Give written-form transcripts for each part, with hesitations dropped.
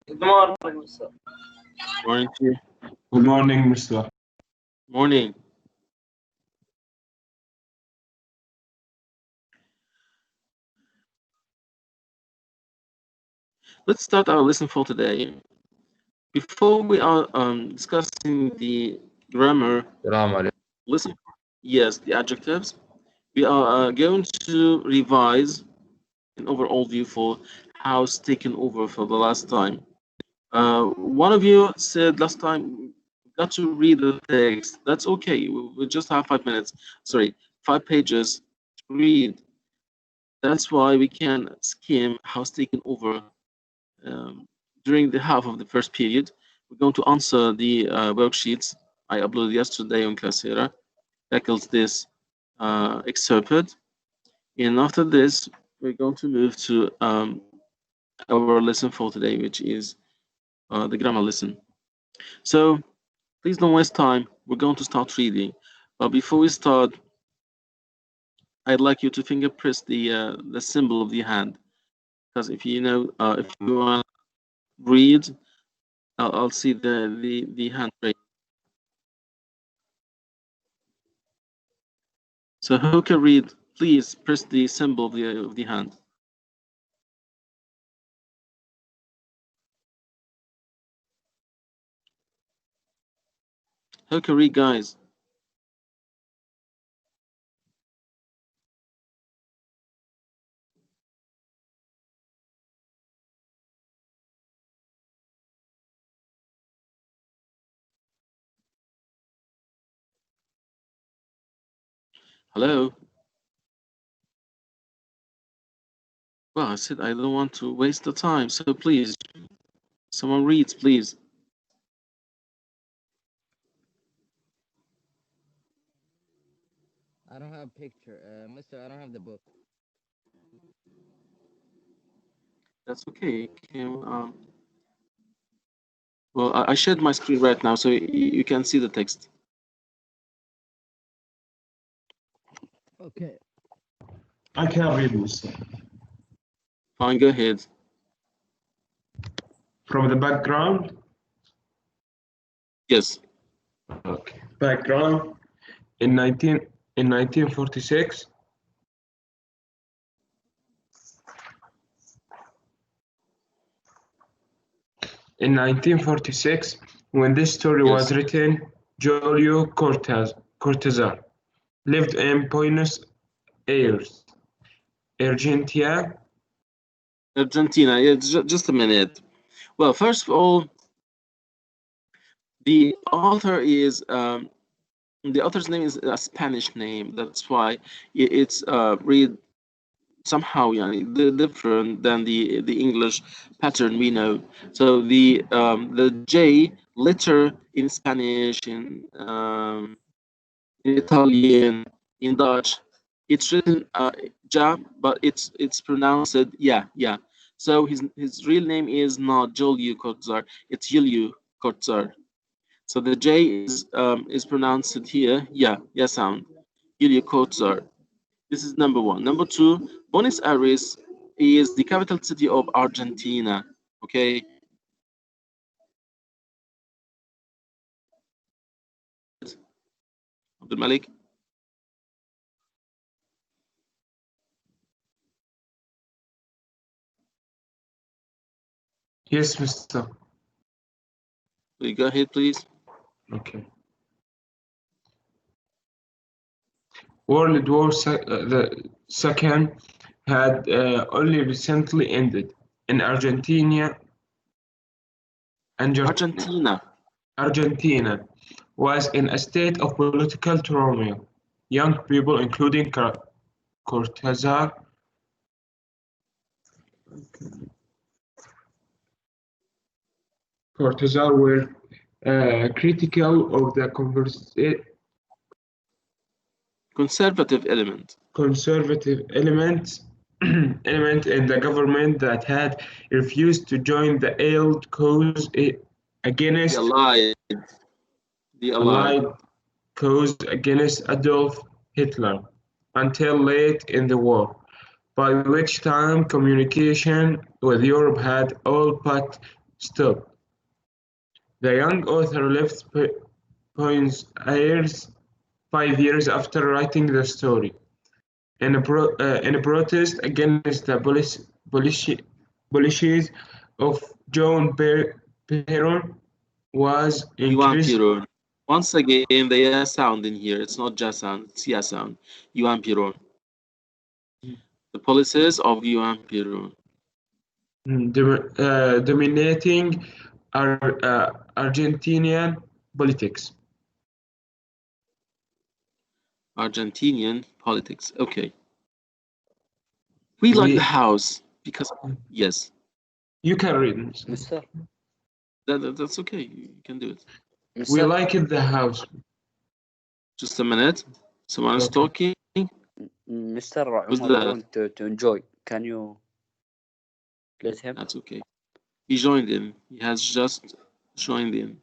Good morning, Mr. Morning to you. Good morning, Mr. Morning. Let's start our lesson for today. Before we are discussing the grammar, Grammar. listen. Yes, the adjectives. We are going to revise an overall view for how's taken over for the last time. One of you said last time we got to read the text. That's okay. We just have 5 minutes. Sorry, 5 pages to read. That's why we can skim how's taken over during the half of the first period. We're going to answer the worksheets I uploaded yesterday on Coursera. Tackles this excerpt. And after this, we're going to move to our lesson for today, which is the grammar lesson. So please don't waste time. We're going to start reading. But before we start, I'd like you to finger press the symbol of the hand, because if you know if you want to read, I'll see the hand raised. So who can read? Please press the symbol of the hand. Who can read, guys? Hello. Well, I said I don't want to waste the time, so please, someone reads, please. I don't have picture, Mister. I don't have the book. That's okay. Well, I shared my screen right now, so you can see the text. Okay. I can read, Mr. Fine, go ahead. From the background. Yes. Okay. Background in 1946. In 1946, when this story Yes. was written, Julio Cortázar lived in Buenos Aires, Argentina. Argentina. Yeah, just a minute. Well, first of all, the author is the author's name is a Spanish name. That's why it's read somehow different than the English pattern we know. So the J letter in Spanish, in Italian, in Dutch, it's written ja, but it's pronounced yeah. So his real name is not Julio Cortázar, it's Julio Cortázar. So the J is pronounced here yeah sound. Julio Cortázar. This is number one. Number two, Buenos Aires is the capital city of Argentina. Okay. Abdul Malik. Yes, Mr. Will you go ahead, please? Okay. World War the Second had only recently ended. In Argentina. Argentina was in a state of political turmoil. Young people, including Cortázar, were critical of the Conservative element. conservative element in the government that had refused to join the Allied cause The against Allied. The Allied. Allied cause against Adolf Hitler until late in the war, by which time communication with Europe had all but stopped. The young author left Buenos Aires 5 years after writing the story. In a protest against the policies of John Perón was Yuan increased. Piron. Once again, the yeah sound in here. It's not just sound, it's yeah sound. Yuan Piron. The policies of Yuan Piron. Dominating Argentinian politics. Argentinian politics. Okay. We like the We house because, yes, You can read, Mr. Mister, that's okay. You can do it. We Mister, like it the house. Just a minute. Someone is Okay. talking. Mr. Who's Omar that? want to enjoy. Can you let him? That's okay. He joined in. He has just joined in.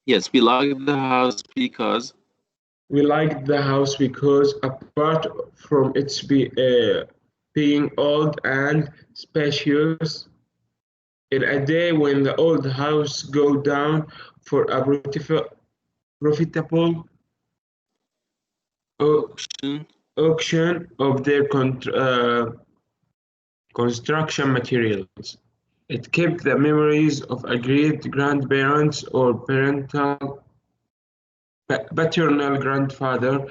Yes, we like the house because We liked the house because, apart from being old and spacious, in a day when the old house go down for a profitable au- auction. auction of their construction materials. It kept the memories of a great grandparents or paternal grandfather,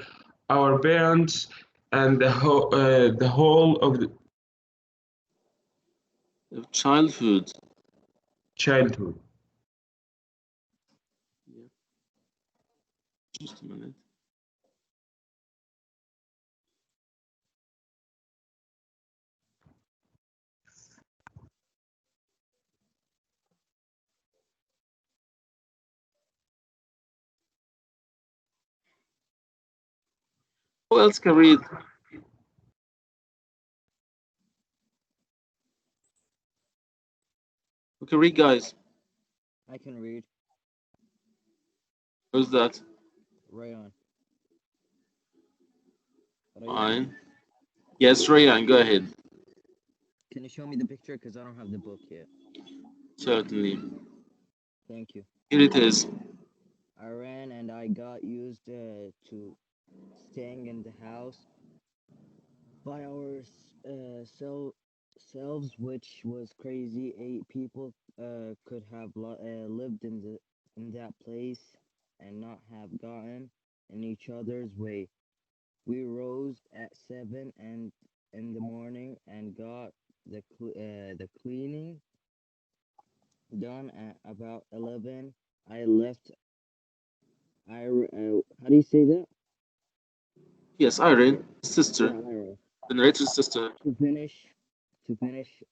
our parents, and the whole of the Childhood. childhood. Yeah, just a minute. Who else can read? Who can read, guys? I can read. Who's that? Rayon. Rayon, Fine. Yes, Rayan, go ahead. can you show me the picture? Because I don't have the book yet. Certainly. Thank you. Here it is. I ran and I got used to staying in the house by selves, which was crazy. 8 people could have lived in that place and not have gotten in each other's way. We rose at 7 and in the morning and got the cleaning done at about 11. I left. How do you say that? Yes, Irene, sister, Yeah, Ira. the narrator's sister. To finish, to finish,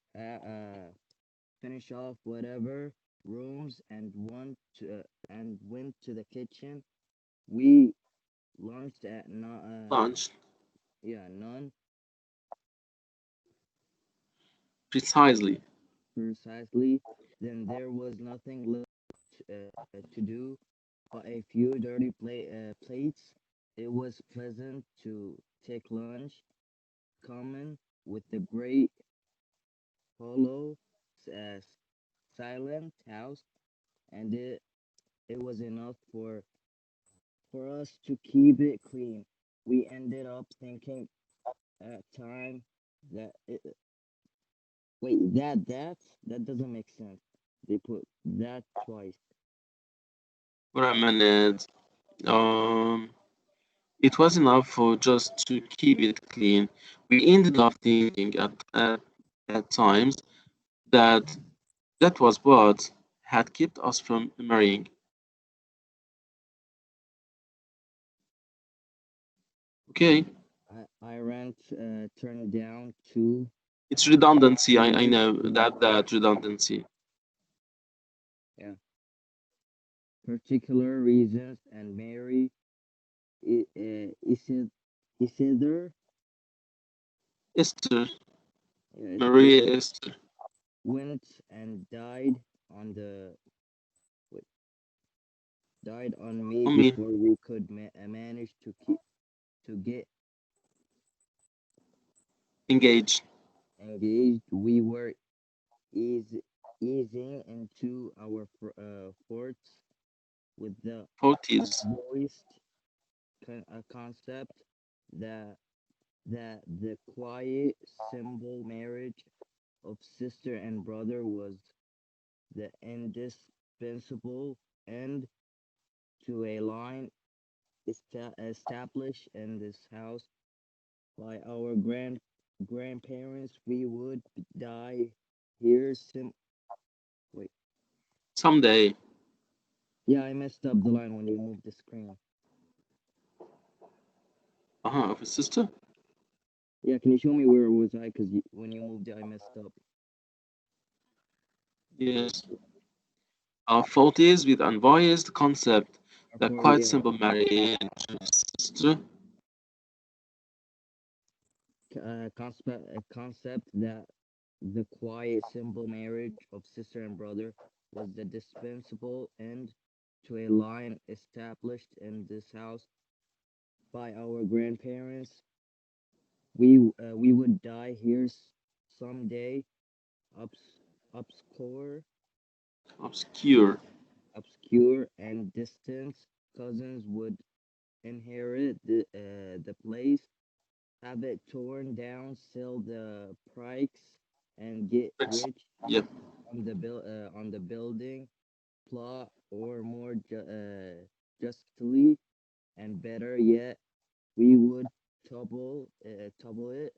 finish off whatever rooms and went to the kitchen. We launched at not Lunch. yeah none Precisely. precisely. Then there was nothing left to do but a few dirty plates. It was pleasant to take lunch, common with the great hollow, uh, silent house, and it was enough for us to keep it clean. We ended up thinking at time that wait that doesn't make sense. They put that twice. For a minute. Um, it was enough for just to keep it clean. We ended up thinking at times that that was what had kept us from marrying. Okay, I ran turned down two it's redundancy. I know that redundancy. yeah particular reasons, and Mary Isidore Esther, Esther Maria Esther, went and died on the wait, died on me on me, before we could manage to get engaged. engaged, we were eas- easing into our forts with the 40s. voiced concept that the quiet, simple marriage of sister and brother was the indispensable end to a line established in this house by our grandparents. We would die here. Wait, Someday. yeah, I messed up the line when you moved the screen. Uh-huh, of his sister? Yeah, can you show me where was I? Because when you moved it, I messed up. Yes. Our 40s with unbiased concept Our that party, quite yeah, simple marriage of his sister. concept that the quiet, simple marriage of sister and brother was the dispensable end to a line established in this house by our grandparents. We would die here someday. Obs- obscure, Obscure. obscure and distant cousins would inherit the place, have it torn down, sell the price, and get Bricks. rich Yep. on the building plot, or more justly and better yet, we would topple it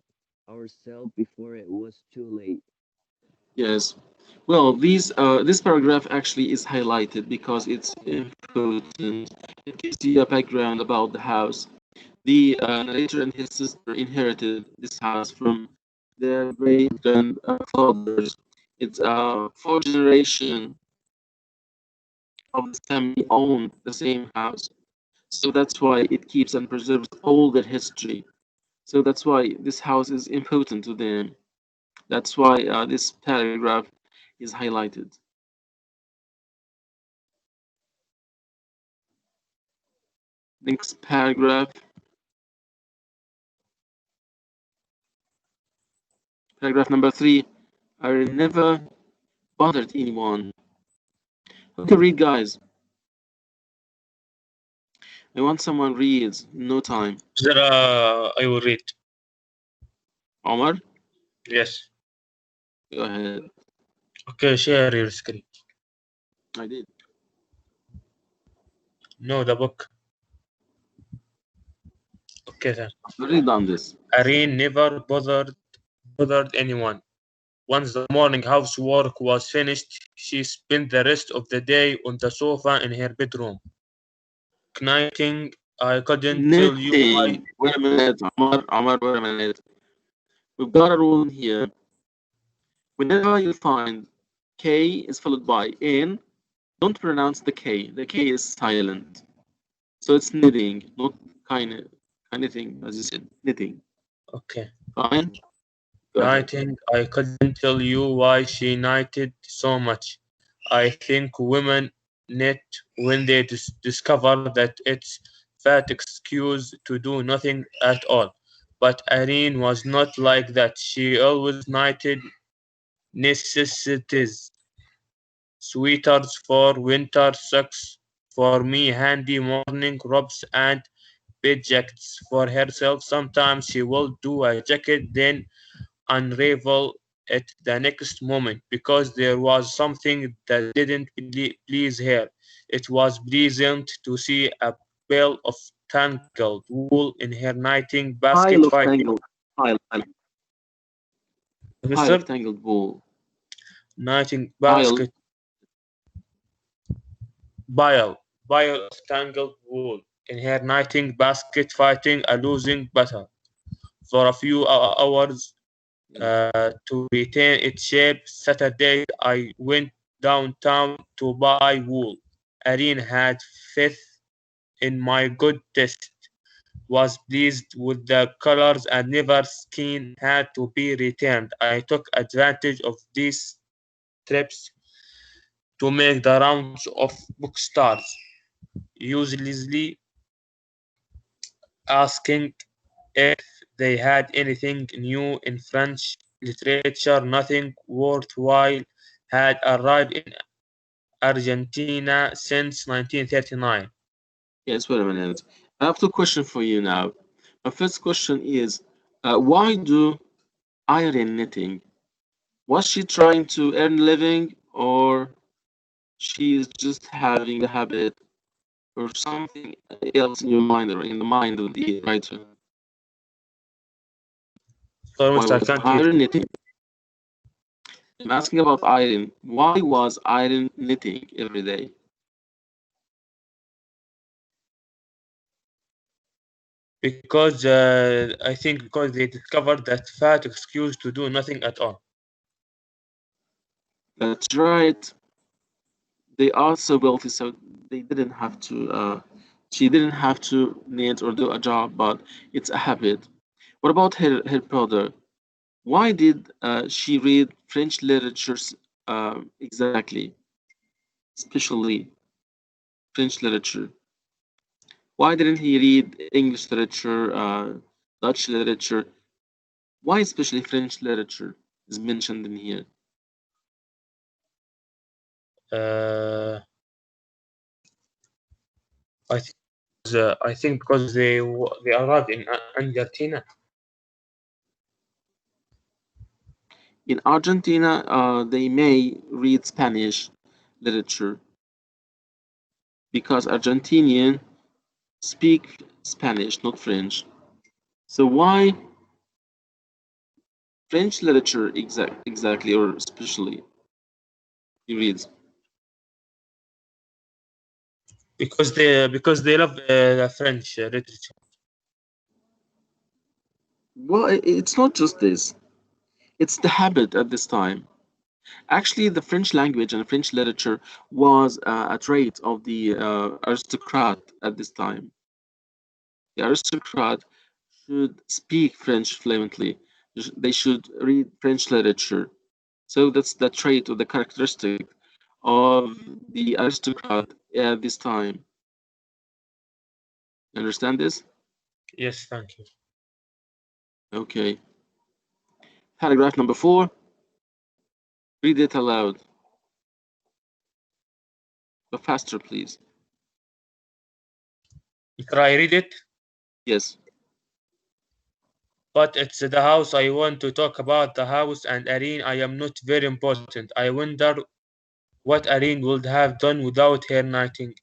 ourselves before it was too late. Yes. Well, this paragraph actually is highlighted because it's important. It gives you a background about the house. The narrator and his sister inherited this house from their great grandfathers. It's four generation of this family owned the same house. So that's why it keeps and preserves all their history. So that's why this house is important to them. That's why this paragraph is highlighted. Next paragraph, paragraph number 3. I never bothered anyone. Okay, read, guys. I want someone reads. No time. There, I will read. Omar, Yes. go ahead. Okay, share your screen. I did. No, the book. Okay, then. I've already done this. Irene never bothered anyone. Once the morning housework was finished, she spent the rest of the day on the sofa in her bedroom, knitting. I couldn't tell you why. Knitting. Wait a minute, Omar, wait a minute. We've got a rule here. Whenever you find K is followed by N, don't pronounce the K. The K is silent. So it's knitting, not kind of thing, as you said. Knitting. Okay. Fine? Go ahead. Knitting. I couldn't tell you why she knitted so much. I think women knit when they discover that it's fat excuse to do nothing at all. But Irene was not like that. She always knitted necessities, sweaters for winter, socks for me, handy morning robes, and bed jackets for herself. Sometimes she will do a jacket, then unravel at the next moment because there was something that didn't please her. It was pleasant to see a bale of tangled wool in her knitting basket Pile of fighting. tangled, pile of Mister tangled wool. knitting Pile. basket pile of tangled wool in her knitting basket fighting a losing battle for a few hours. Yeah. To retain its shape, Saturday I went downtown to buy wool. Irene had faith in my good taste, was pleased with the colors, and never skin had to be returned. I took advantage of these trips to make the rounds of bookstores, usually asking if they had anything new in French literature, nothing worthwhile had arrived in Argentina since 1939. Yes, wait a minute. I have two questions for you now. My first question is, why do iron knitting? Was she trying to earn a living, or she is just having the habit, or something else in your mind or in the mind of the writer? Sorry, Why Mr. I was can't hear iron you. knitting? I'm asking about iron. Why was iron knitting every day? Because I think because they discovered that fat excuse to do nothing at all. That's right. They are so wealthy, so they didn't have to. She didn't have to knit or do a job, but it's a habit. What about her brother? Why did she read French literature exactly, especially French literature? Why didn't he read English literature, Dutch literature? Why especially French literature is mentioned in here? Uh, I think because they arrived in Argentina. In Argentina, they may read Spanish literature because Argentinian speak Spanish, not French. So why French literature exactly or especially he reads? Because they love French literature. Well, it's not just this. It's the habit at this time. Actually, the French language and French literature was a trait of the aristocrat at this time. The aristocrat should speak French fluently. They should read French literature. So that's the trait or the characteristic of the aristocrat at this time. You understand this? Yes, thank you. Okay. Paragraph number 4. Read it aloud. But faster, please. Try read it. Yes. But it's the house I want to talk about. The house and Irene. I am not very important. I wonder what Irene would have done without her knitting.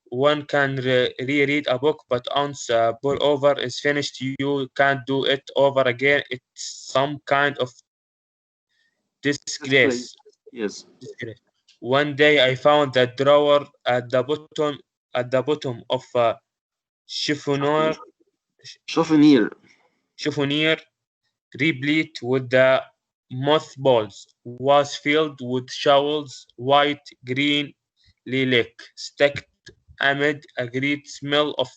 One can reread a book, but once pour over is finished, you can't do it over again. It's some kind of Display. disgrace. Yes. Disgrace. One day I found that drawer at the bottom of a chiffonier, Chauffeur. chiffonier replete with the mothballs, was filled with shawls, white, green, lilac, stacked amid a great smell of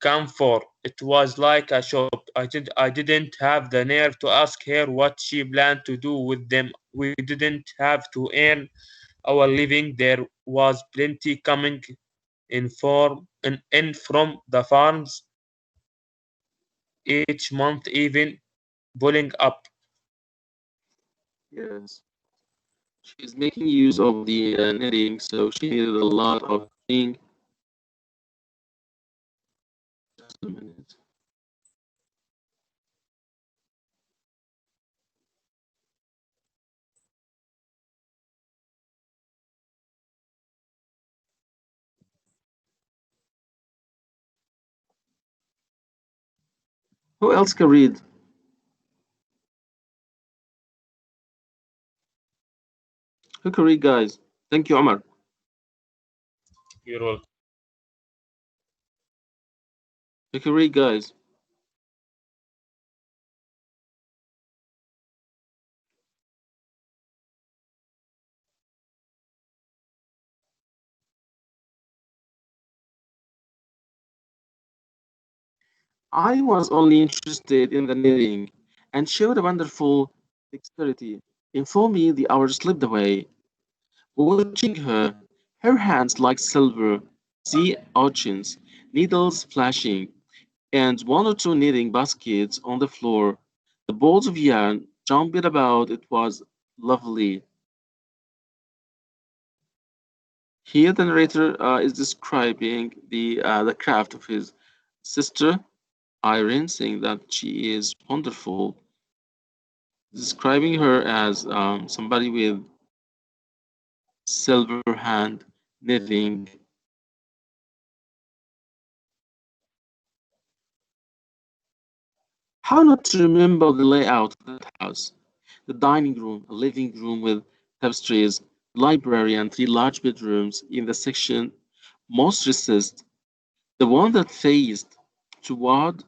camphor. It was like a shop. I didn't have the nerve to ask her what she planned to do with them. We didn't have to earn our living. There was plenty coming in from the farms each month, even pulling up. Yes. She's making use of the knitting, so she needed a lot of ink. Just a minute. Who else can read? Who can read, guys? Thank you, Omar. You're welcome. Who can read, guys? I was only interested in the knitting and showed a wonderful dexterity. For me, the hours slipped away. Watching her, her hands like silver, sea urchins, needles flashing, and one or two knitting baskets on the floor. The balls of yarn jumping about. It was lovely. Here, the narrator is describing the craft of his sister Irene, saying that she is wonderful, describing her as somebody with silver hand knitting. How not to remember the layout of that house? The dining room, a living room with tapestries, library, and three large bedrooms in the section most recessed, the one that faced toward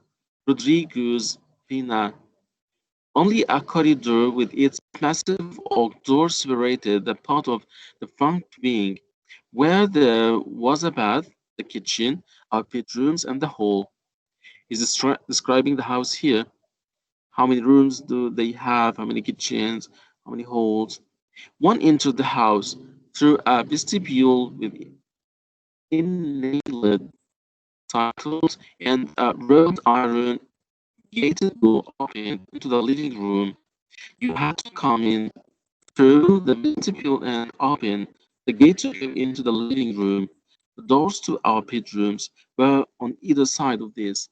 Rodriguez Pina. Only a corridor with its massive oak door separated the part of the front wing, where there was a bath, the kitchen, our bedrooms, and the hall. He's describing the house here. How many rooms do they have? How many kitchens? How many halls? One entered the house through a vestibule with innailed titles and a wrought iron gated door opened into the living room. You had to come in through the vestibule and open the gate to go into the living room. The doors to our bedrooms were on either side of this,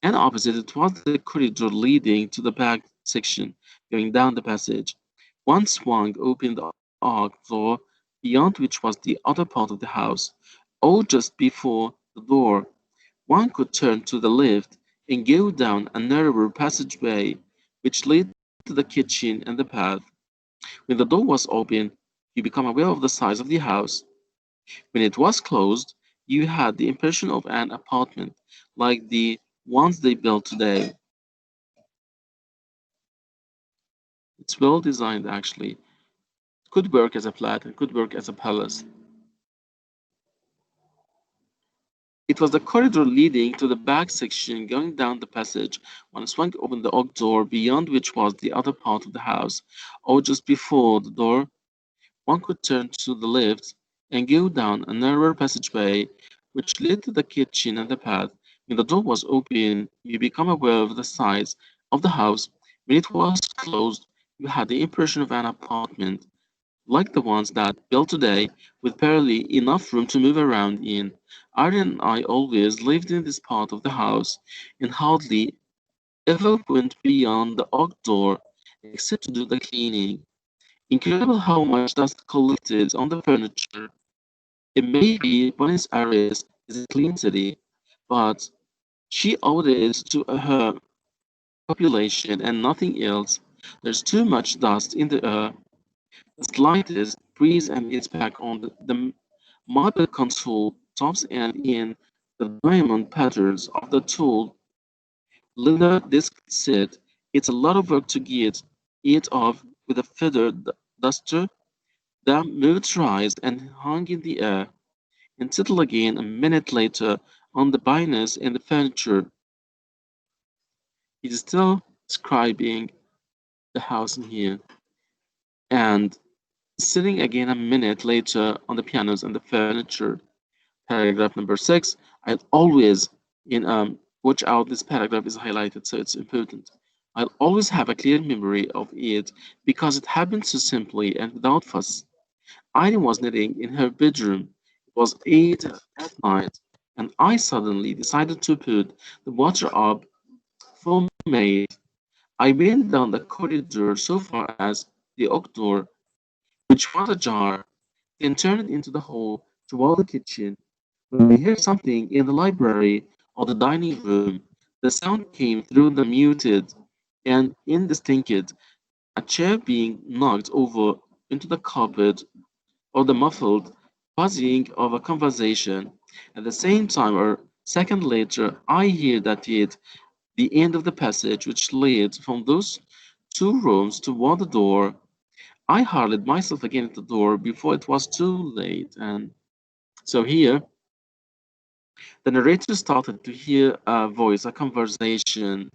and opposite it was the corridor leading to the back section, going down the passage. One swung open the arched door, beyond which was the other part of the house. All just before the door, one could turn to the left and go down a narrower passageway which led to the kitchen and the path. When the door was open, you become aware of the size of the house. When it was closed, you had the impression of an apartment like the ones they build today. It's well designed actually. It could work as a flat and could work as a palace. It was the corridor leading to the back section going down the passage when it swung open the oak door beyond which was the other part of the house, or just before the door one could turn to the left and go down a narrower passageway which led to the kitchen and the path. When the door was open, you become aware of the size of the house. When it was closed, you had the impression of an apartment, like the ones that built today, with barely enough room to move around in. Aryan and I always lived in this part of the house and hardly ever went beyond the oak door except to do the cleaning. Incredible how much dust collected on the furniture. It may be Buenos Aires is a clean city, but she owed it to her population and nothing else. There's too much dust in the air. The slightest breeze and it's back on the marble console tops and in the diamond patterns of the tool leather disc set. It's a lot of work to get it off with a feather duster. The mood rise and hung in the air, and settled again a minute later on the binders and the furniture. He's still describing the house in here, and sitting again a minute later on the pianos and the furniture. Paragraph number 6. I'll always in watch out, this paragraph is highlighted, so it's important. I'll always have a clear memory of it because it happened so simply and without fuss. Irene was knitting in her bedroom. It was 8 at night, and I suddenly decided to put the water up for maid. I went down the corridor so far as the oak door, which was ajar, then turned into the hall toward the kitchen. When I heard something in the library or the dining room, the sound came through the muted and indistinct, a chair being knocked over into the carpet or the muffled buzzing of a conversation. At the same time, or a second later, I hear that it the end of the passage which led from those two rooms toward the door. I hurled myself again at the door before it was too late. And so here, the narrator started to hear a voice, a conversation.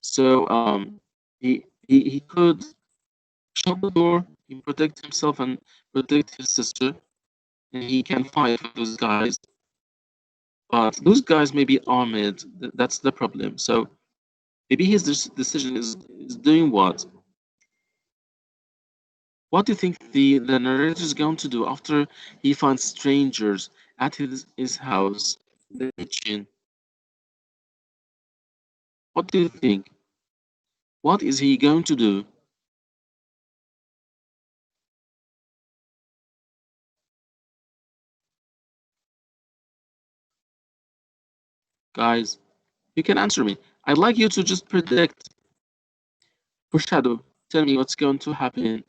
So he could shut the door, he protect himself and protect his sister, and he can fight with those guys. But those guys may be armed. That's the problem. So Maybe his decision is doing what? What do you think the narrator is going to do after he finds strangers at his house, the kitchen? What do you think? What is he going to do? Guys, you can answer me. I'd like you to just predict, foreshadow, tell me what's going to happen.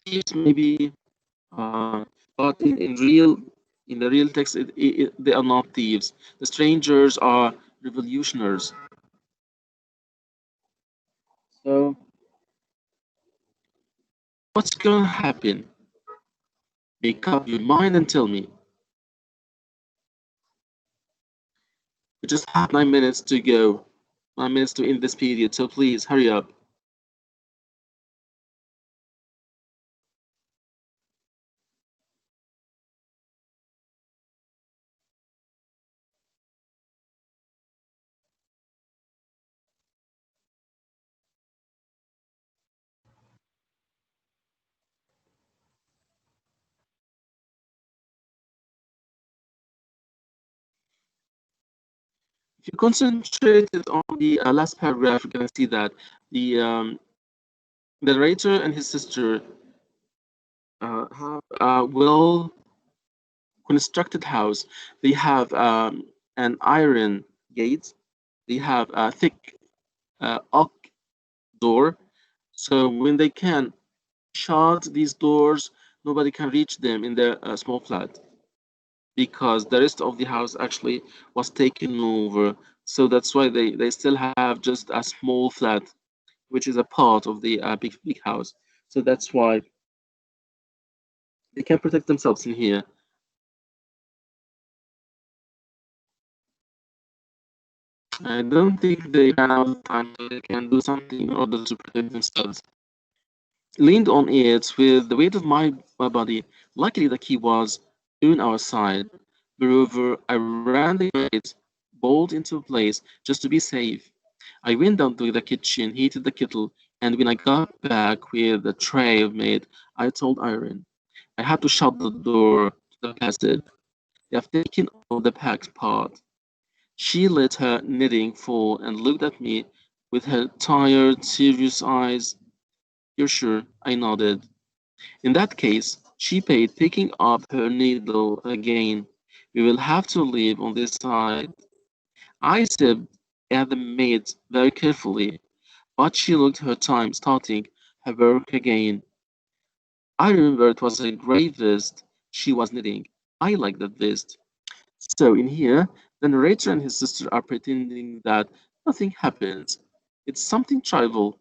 Thieves, maybe, but in the real text, they are not thieves. The strangers are revolutionaries. So, what's going to happen? Make up your mind and tell me. We just have 9 minutes to go. 9 minutes to end this period, so please hurry up. If you concentrated on the last paragraph, you're gonna see that the narrator and his sister have a well constructed house. They have an iron gate. They have a thick oak door. So when they can shut these doors, nobody can reach them in their small flat because the rest of the house actually was taken over. So that's why they still have just a small flat, which is a part of the big house. So that's why they can protect themselves in here. I don't think they ran out of time, so they can do something in order to protect themselves. Leaned on it with the weight of my body. Luckily, the key was on our side. Moreover, I ran the gate, bolted into place just to be safe. I went down to the kitchen, heated the kettle, and when I got back with a tray of meat, I told Irene I had to shut the door to the passage. They have taken all the packed part. She let her knitting fall and looked at me with her tired, serious eyes. You're sure? I nodded. In that case, she paid, picking up her needle again. We will have to leave on this side. I sipped at the maid very carefully, but she looked her time, starting her work again. I remember it was a grey vest she was knitting. I like that vest. So in here, the narrator and his sister are pretending that nothing happens. It's something trivial.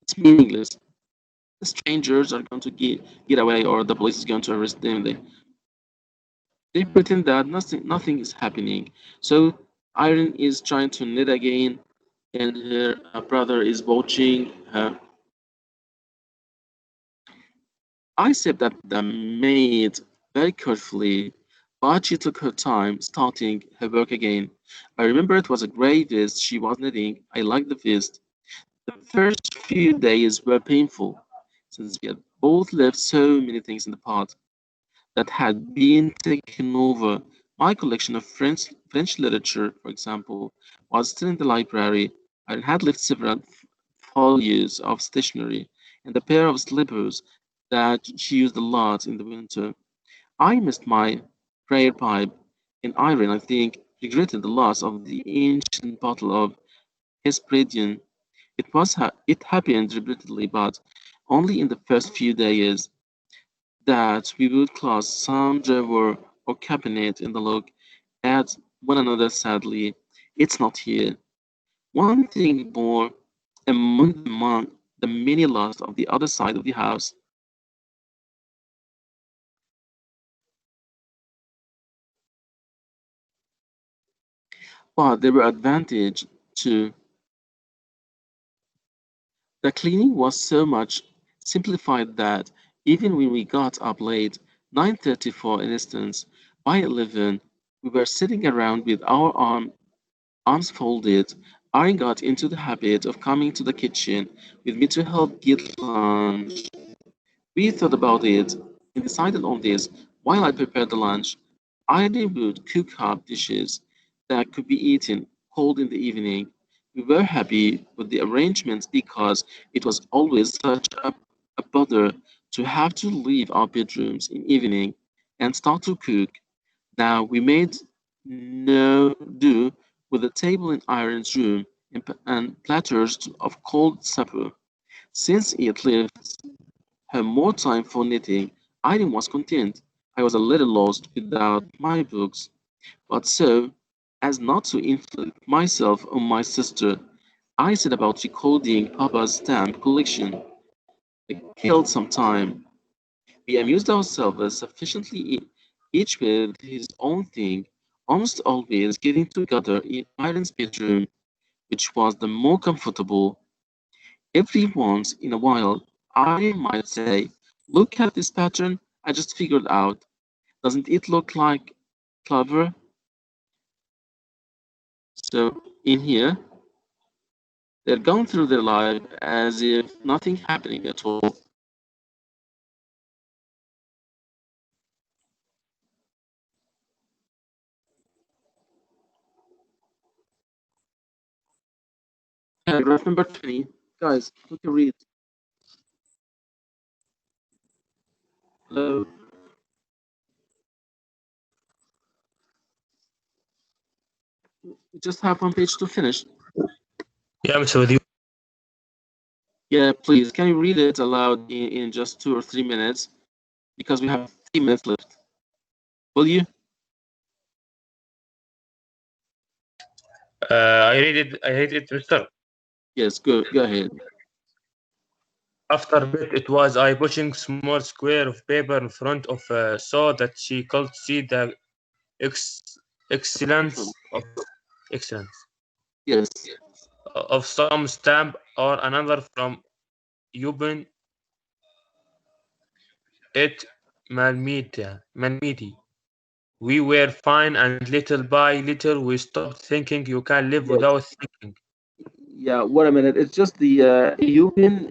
It's meaningless. The strangers are going to get away or the police is going to arrest them. They pretend that nothing is happening. So Irene is trying to knit again and her brother is watching her. I said that the maid very carefully, but she took her time starting her work again. I remember it was a grey vest she was knitting. I liked the vest. The first few days were painful, since we had both left so many things in the pot that had been taken over. My collection of French literature, for example, was still in the library. I had left several folios of stationery and a pair of slippers that she used a lot in the winter. I missed my prayer pipe, and Irene, I think, regretted the loss of the ancient bottle of Hesperidion. It happened repeatedly, but only in the first few days that we would close some drawer or cabinet in the look at one another sadly. It's not here. One thing more among the many lost of the other side of the house. But there were advantages too. The cleaning was so much simplified that even when we got up late, 9:30 for instance, by 11, We were sitting around with our arms folded. Aaron got into the habit of coming to the kitchen with me to help get lunch. We thought about it and decided on this while I prepared the lunch. Aaron would cook up dishes that could be eaten cold in the evening. We were happy with the arrangements because it was always such a bother to have to leave our bedrooms in evening and start to cook. Now we made no do with a table in Aaron's room and platters of cold supper. Since it left her more time for knitting, Irene was content. I was a little lost without my books, but so as not to inflict myself on my sister, I set about recording Papa's stamp collection. It killed some time. We amused ourselves sufficiently, each with his own thing, almost always getting together in Irene's bedroom, which was the more comfortable. Every once in a while, Irene might say, "Look at this pattern I just figured out. Doesn't it look like clever?" So, in here, they're going through their life as if nothing happening at all. Paragraph number 20. Guys, who can read? Hello? We just have one page to finish. Yeah, I'm with you. Yeah, please, can you read it aloud in just 2 or 3 minutes? Because we have 3 minutes left. Will you? I read it, Mister. Yes, go ahead. After bit, it was I pushing small square of paper in front of so that she could see the ex- excellence of excellence Yes. of some stamp or another from Yuban et Malmiti. We were fine, and little by little we stopped thinking you can live Yes. without thinking. Yeah, wait a minute. It's just the Eugene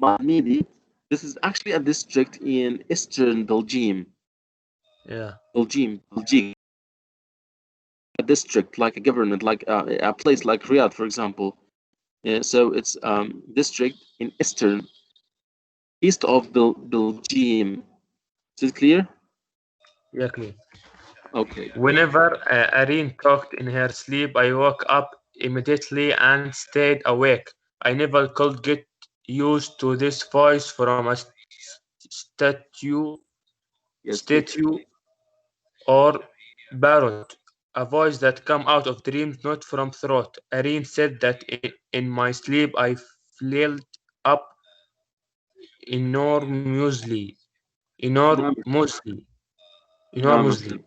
Malmedy. This is actually a district in eastern Belgium. Yeah. Belgium. A district, like a government, like a place like Riyadh, for example. So it's district in east of Belgium. Is it clear? Yeah, clear. Okay. Whenever Irene talked in her sleep, I woke up immediately and stayed awake. I never could get used to this voice from a statue, Yes, please. statue or parrot, a voice that come out of dreams, not from throat. Irene said that in my sleep I flailed up enormously, enormously, enormously, Enormously.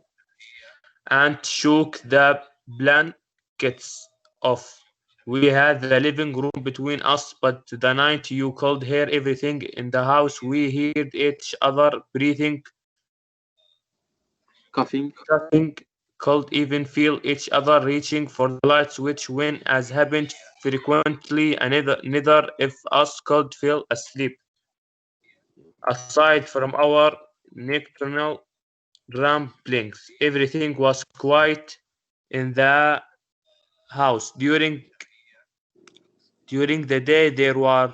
and shook the blankets off. We had the living room between us, but the night you could hear everything in the house. We heard each other breathing, Coughing. coughing, could even feel each other reaching for the light switch when, as happened frequently, neither of us could fall asleep. Aside from our nocturnal ramblings, everything was quiet in the house. During the day there were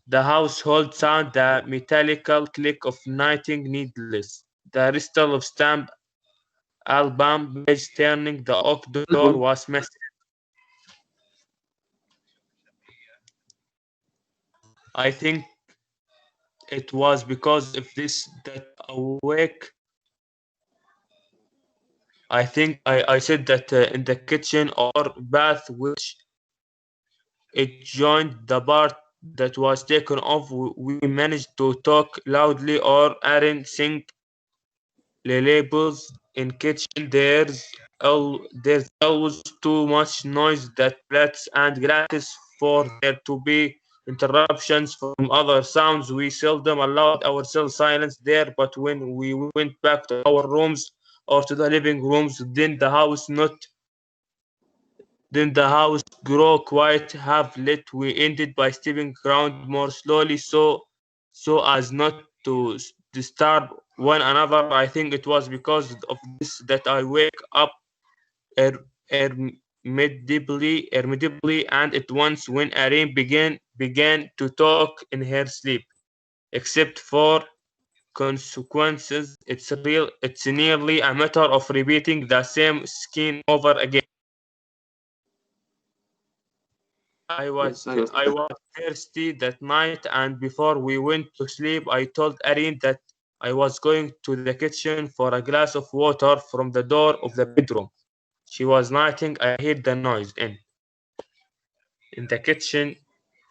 the household sound, the metallical click of knitting needles, the rustle of stamp album page turning, the oak door Album. was messy. I think it was because of this that awake. I think I said that in the kitchen or bath, which it joined the part that was taken off. We managed to talk loudly or Aaron sing lullabies in kitchen. There's always too much noise that plates and glasses for there to be interruptions from other sounds. We seldom allowed ourselves silence there, but when we went back to our rooms or to the living rooms, then the house grew quiet, half lit. We ended by stepping ground more slowly, so as not to disturb one another. I think it was because of this that I wake up er- irremediably, and at once when Irene began to talk in her sleep. Except for consequences, it's nearly a matter of repeating the same skin over again. Yes, I I understand. was thirsty that night, and before we went to sleep, I told Irene that I was going to the kitchen for a glass of water from the door of the bedroom. She was knitting. I heard the noise in the kitchen.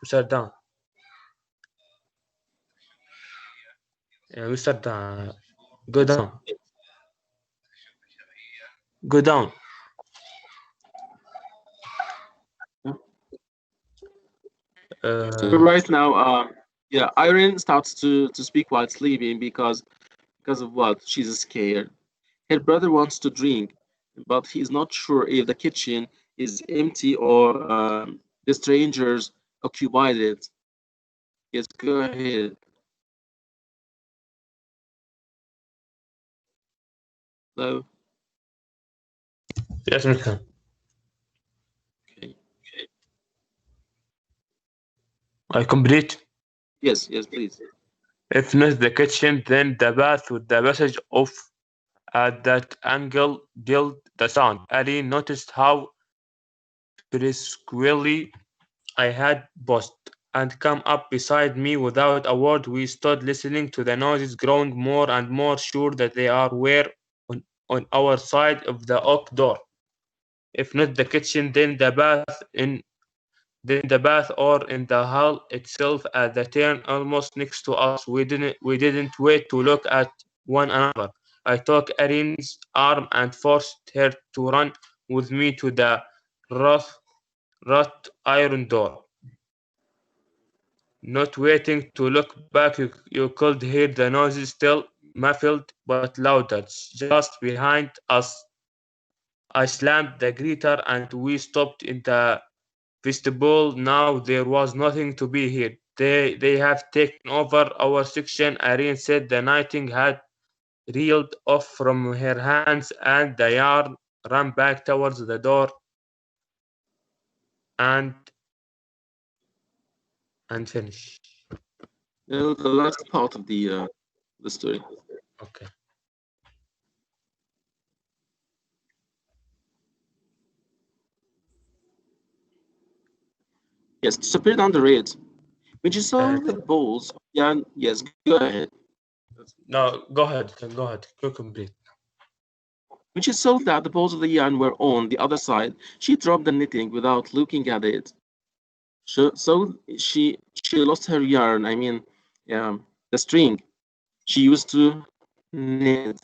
Mr. Dan, Mr. Dan, go Yes. down, go down. So Uh, right now, yeah, Irene starts to speak while sleeping because of what? She's scared. Her brother wants to drink, but he's not sure if the kitchen is empty or the strangers occupied it. Yes, go ahead. Hello. yes, Mr. Okay. I complete. Yes, yes, please. If not the kitchen, then the bath with the passage of at that angle dulled the sound. Ali noticed how briskly I had paused and come up beside me without a word. We stood listening to the noises, growing more and more sure that they were on our side of the oak door. If not the kitchen, then the bath or in the hall itself at the turn almost next to us. We didn't wait to look at one another. I took Erin's arm and forced her to run with me to the wrought, wrought iron door. Not waiting to look back, you could hear the noises still muffled but louder, just behind us. I slammed the grater and we stopped in the vestibule. Now there was nothing to be here. They have taken over our section. Irene said the knitting had reeled off from her hands and the yarn ran back towards the door and finished. The last part of the story. Okay. Yes, disappeared under it. When she saw Uh, the balls, yeah, yes, go ahead. no, go ahead. Go ahead. Go complete. When she saw that the balls of the yarn were on the other side, she dropped the knitting without looking at it. So she lost her yarn. I mean, the string she used to knit.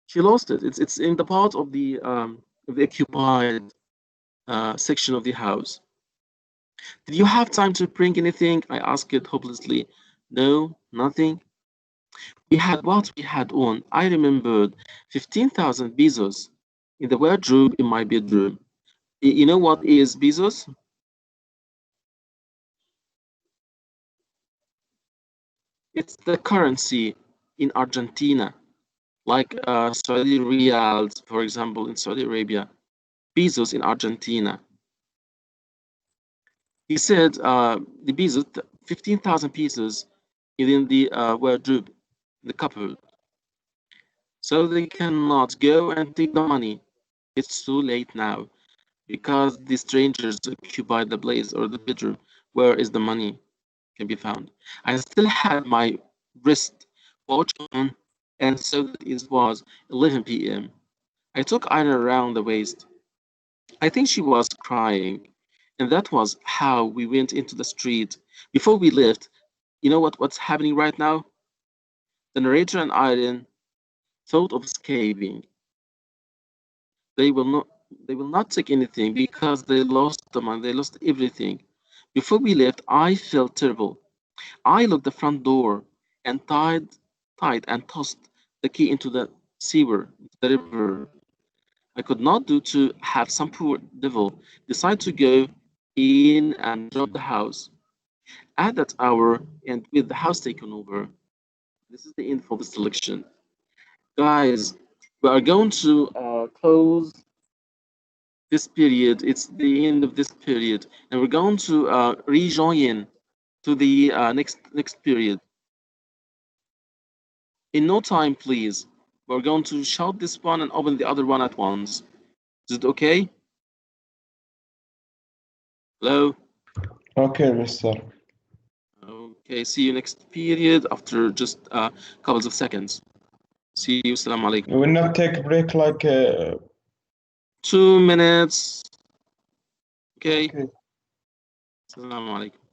She lost it. It's in the part of the occupied section of the house. Did you have time to bring anything? I asked it hopelessly. No, nothing. We had what we had on. I remembered 15,000 pesos in the wardrobe in my bedroom. You know what is pesos? It's the currency in Argentina, like Saudi riyals, for example, in Saudi Arabia. Pesos in Argentina. He said the pesos, 15,000 pesos in the wardrobe, the cupboard. So they cannot go and take the money. It's too late now because the strangers occupied the place or the bedroom. Where is the money can be found? I still had my wrist watch on, and so that it was 11 p.m. I took Ina around the waist. I think she was crying, and that was how we went into the street. Before we left, you know what's happening right now? The narrator and Irene thought of escaping. They will not they will not take anything because they lost the money, they lost everything. Before we left, I felt terrible. I locked the front door and tied and tossed the key into the sewer, the river. I could not do to have some poor devil decide to go in and rob the house. At that hour, and with the house taken over, this is the end for this selection. Guys, we are going to close this period. It's the end of this period, and we're going to rejoin to the next period. In no time, please. We're going to shut this one and open the other one at once. Is it okay? Hello? Okay, mister. Okay, see you next period after just a couple of seconds. See you. Assalamu alaikum. You will not take a break like 2 minutes. Okay. okay. Assalamu alaikum.